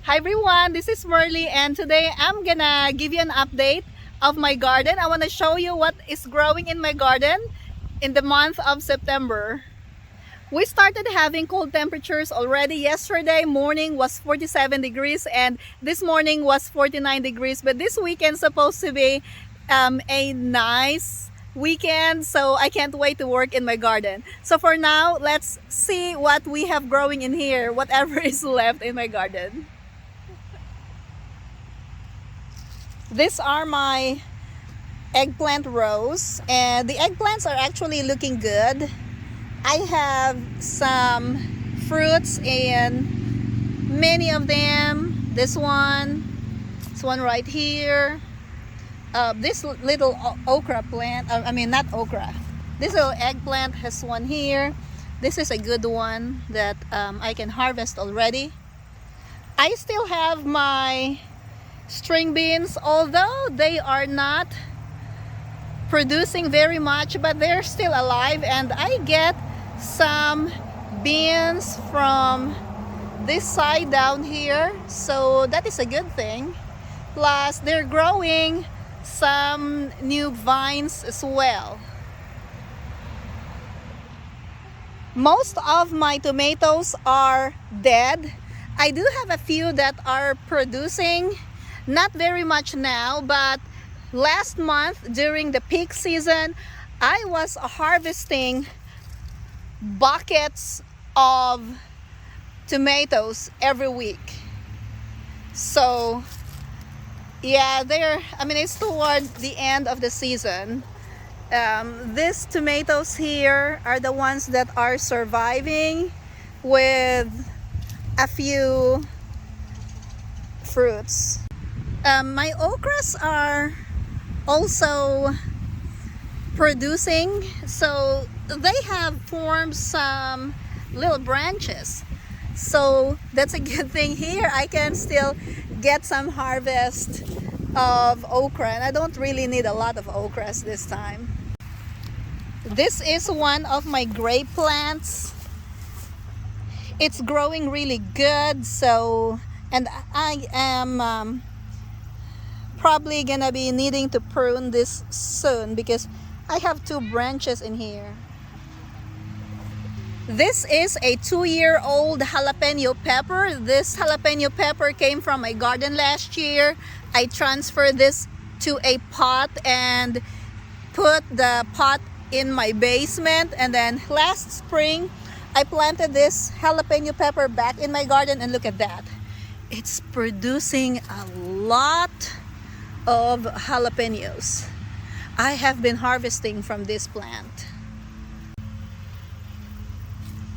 Hi everyone, this is Merly and today I'm gonna give you an update of my garden. I want to show you what is growing in my garden in the month of September. We started having cold temperatures already. Yesterday morning was 47 degrees and this morning was 49 degrees, but this weekend supposed to be a nice weekend, so I can't wait to work in my garden. So for now, let's see what we have growing in here, whatever is left in my garden. These are my eggplant rose and the eggplants are actually looking good. I have some fruits in many of them. This one right here. This little okra plant, not okra. This little eggplant has one here. This is a good one that I can harvest already. I still have my string beans, although they are not producing very much, but they're still alive, and I get some beans from this side down here, so that is a good thing. Plus they're growing some new vines as well. Most of my tomatoes are dead. I do have a few that are producing. Not very much now, but last month during the peak season, I was harvesting buckets of tomatoes every week. So yeah, it's toward the end of the season. These tomatoes here are the ones that are surviving with a few fruits. My okras are also producing, so they have formed some little branches, so that's a good thing. Here I can still get some harvest of okra, and I don't really need a lot of okras this time. This is one of my grape plants. It's growing really good, and I am probably gonna be needing to prune this soon because I have two branches in here. This is a 2-year-old jalapeno pepper. This jalapeno pepper came from my garden last year. I transferred this to a pot and put the pot in my basement, and then last spring I planted this jalapeno pepper back in my garden, and look at that. It's producing a lot of jalapenos. I have been harvesting from this plant.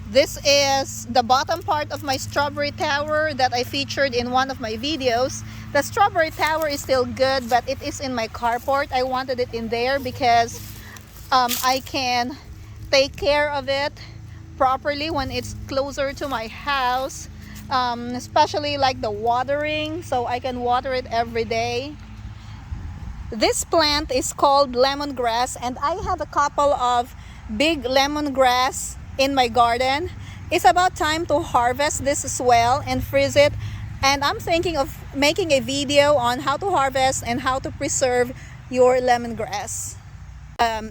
This is the bottom part of my strawberry tower that I featured in one of my videos. The strawberry tower is still good, but it is in my carport. I wanted it in there because I can take care of it properly when it's closer to my house, especially like the watering, so I can water it every day. This plant is called lemongrass, and I have a couple of big lemongrass in my garden. It's about time to harvest this as well and freeze it, and I'm thinking of making a video on how to harvest and how to preserve your lemongrass.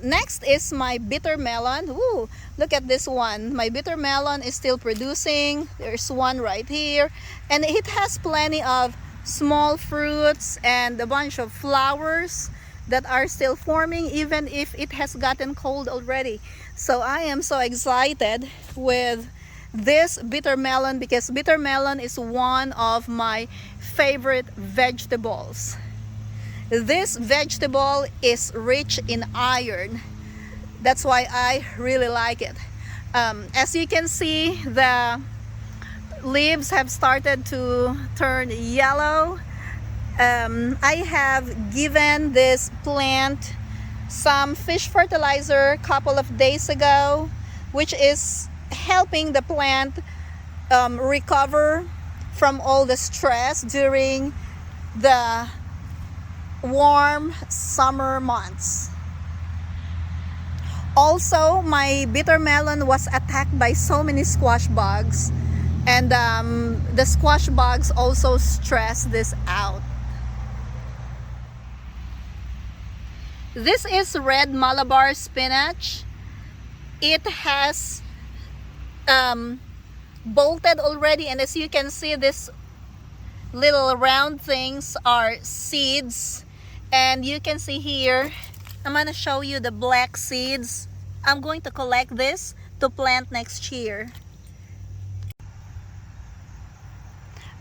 Next is my bitter melon. Ooh, look at this one. My bitter melon is still producing. There's one right here, and it has plenty of small fruits and a bunch of flowers that are still forming even if it has gotten cold already. So I am so excited with this bitter melon because bitter melon is one of my favorite vegetables. This vegetable is rich in iron. That's why I really like it. As you can see, the leaves have started to turn yellow. I have given this plant some fish fertilizer a couple of days ago, which is helping the plant recover from all the stress during the warm summer months. Also, my bitter melon was attacked by so many squash bugs. And the squash bugs also stress this out. This is red Malabar spinach. It has bolted already, and as you can see, this little round things are seeds. And you can see here, I'm gonna show you the black seeds. I'm going to collect this to plant next year.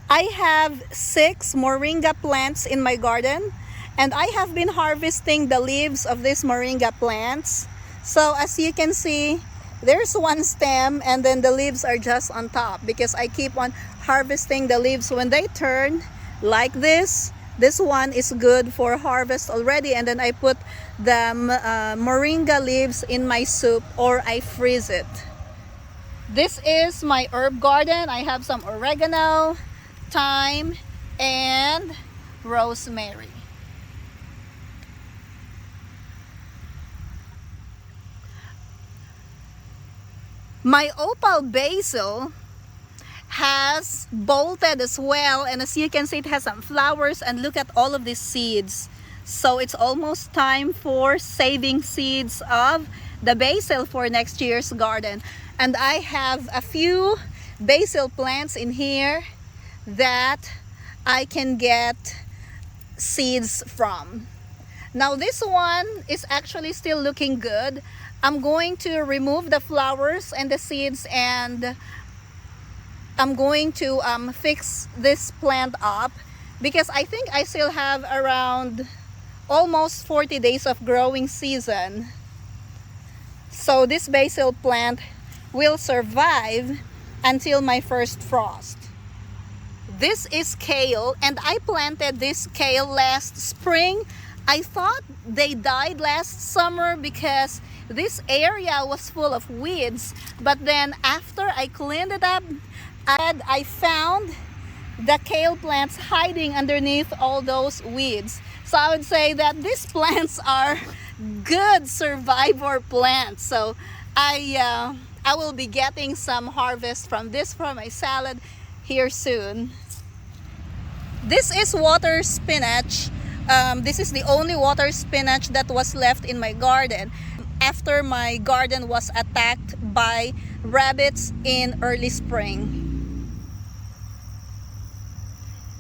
I have 6 Moringa plants in my garden, and I have been harvesting the leaves of these Moringa plants. So as you can see, there's one stem and then the leaves are just on top, because I keep on harvesting the leaves when they turn like this. This one is good for harvest already, and then I put the Moringa leaves in my soup, or I freeze it. This is my herb garden. I have some oregano, thyme, and rosemary. My Opal Basil has bolted as well, and as you can see, it has some flowers, and look at all of these seeds. So it's almost time for saving seeds of the basil for next year's garden. And I have a few basil plants in here that I can get seeds from. Now this one is actually still looking good. I'm going to remove the flowers and the seeds, and I'm going to fix this plant up, because I think I still have around almost 40 days of growing season. So this basil plant will survive until my first frost. This is kale, and I planted this kale last spring. I thought they died last summer because this area was full of weeds, but then after I cleaned it up, I found the kale plants hiding underneath all those weeds. So I would say that these plants are good survivor plants. So I will be getting some harvest from this for my salad here soon. This is water spinach. This is the only water spinach that was left in my garden after my garden was attacked by rabbits in early spring.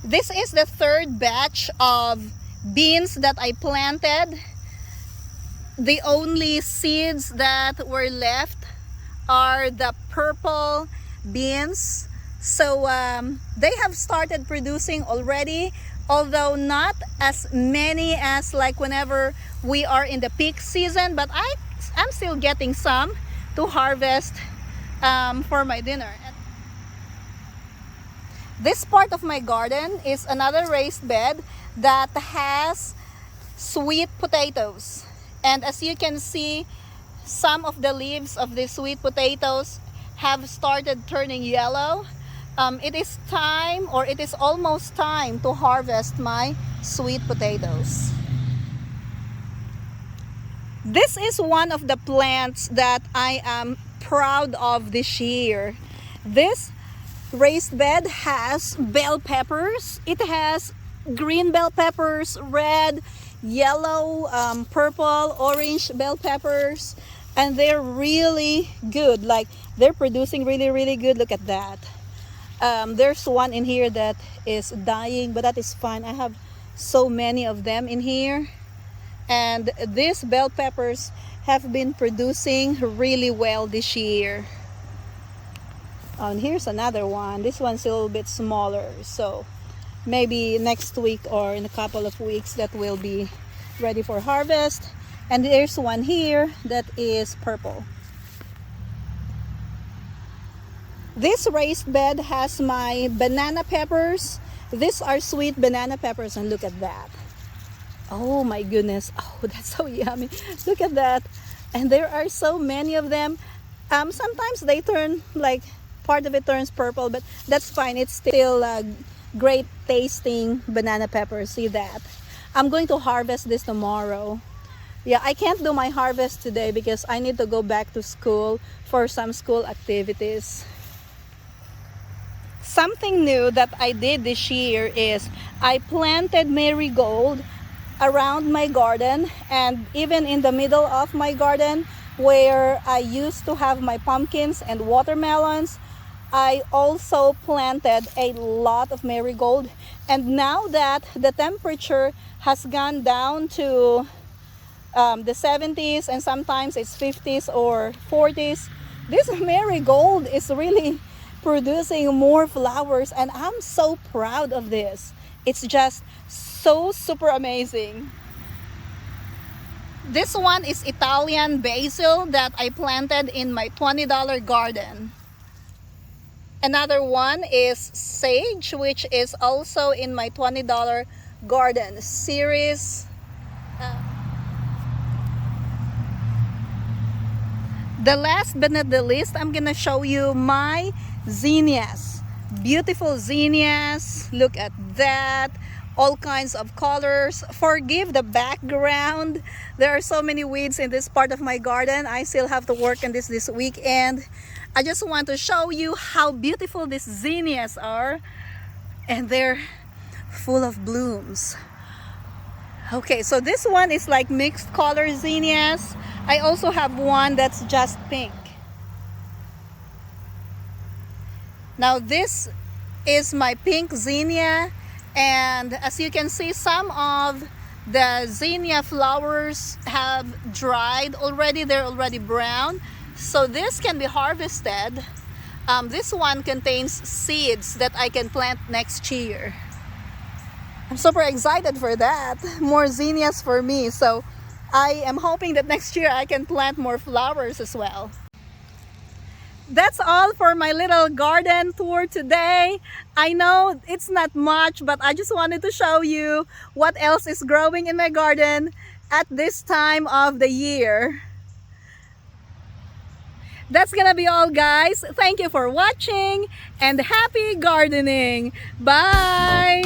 This is the third batch of beans that I planted. The only seeds that were left are the purple beans. So they have started producing already, although not as many as like whenever we are in the peak season, but I'm still getting some to harvest for my dinner. This part of my garden is another raised bed that has sweet potatoes, and as you can see, some of the leaves of the sweet potatoes have started turning yellow. It is time, or it is almost time, to harvest my sweet potatoes. This is one of the plants that I am proud of this year. This raised bed has bell peppers. It has green bell peppers, red, yellow, purple, orange bell peppers, and they're really good. Like, they're producing really good. Look at that. There's one in here that is dying, but that is fine. I have so many of them in here, and these bell peppers have been producing really well this year. And here's another one. This one's a little bit smaller, so maybe next week or in a couple of weeks that will be ready for harvest. And there's one here that is purple. This raised bed has my banana peppers. These are sweet banana peppers, and look at that. Oh my goodness. Oh, that's so yummy. Look at that. And there are so many of them. Sometimes they turn, like, part of it turns purple, but that's fine. It's still great tasting banana peppers. See that? I'm going to harvest this tomorrow. Yeah, I can't do my harvest today because I need to go back to school for some school activities. Something new that I did this year is I planted marigold around my garden, and even in the middle of my garden where I used to have my pumpkins and watermelons, I also planted a lot of marigold. And now that the temperature has gone down to the 70s and sometimes it's 50s or 40s, this marigold is really producing more flowers, and I'm so proud of this. It's just so super amazing. This one is Italian basil that I planted in my $20 garden. Another one is sage, which is also in my $20 garden series. The last but not the least, I'm gonna show you my zinnias. Beautiful zinnias. Look at that. All kinds of colors. Forgive the background. There are so many weeds in this part of my garden. I still have to work on this weekend. I just want to show you how beautiful these zinnias are. And they're full of blooms. Okay, so this one is like mixed color zinnias. I also have one that's just pink. Now this is my pink zinnia, and as you can see, some of the zinnia flowers have dried already. They're already brown, so this can be harvested. This one contains seeds that I can plant next year. I'm super excited for that. More zinnias for me. So I am hoping that next year I can plant more flowers as well. That's all for my little garden tour today. I know it's not much, but I just wanted to show you what else is growing in my garden at this time of the year. That's gonna be all, guys. Thank you for watching and happy gardening. Bye!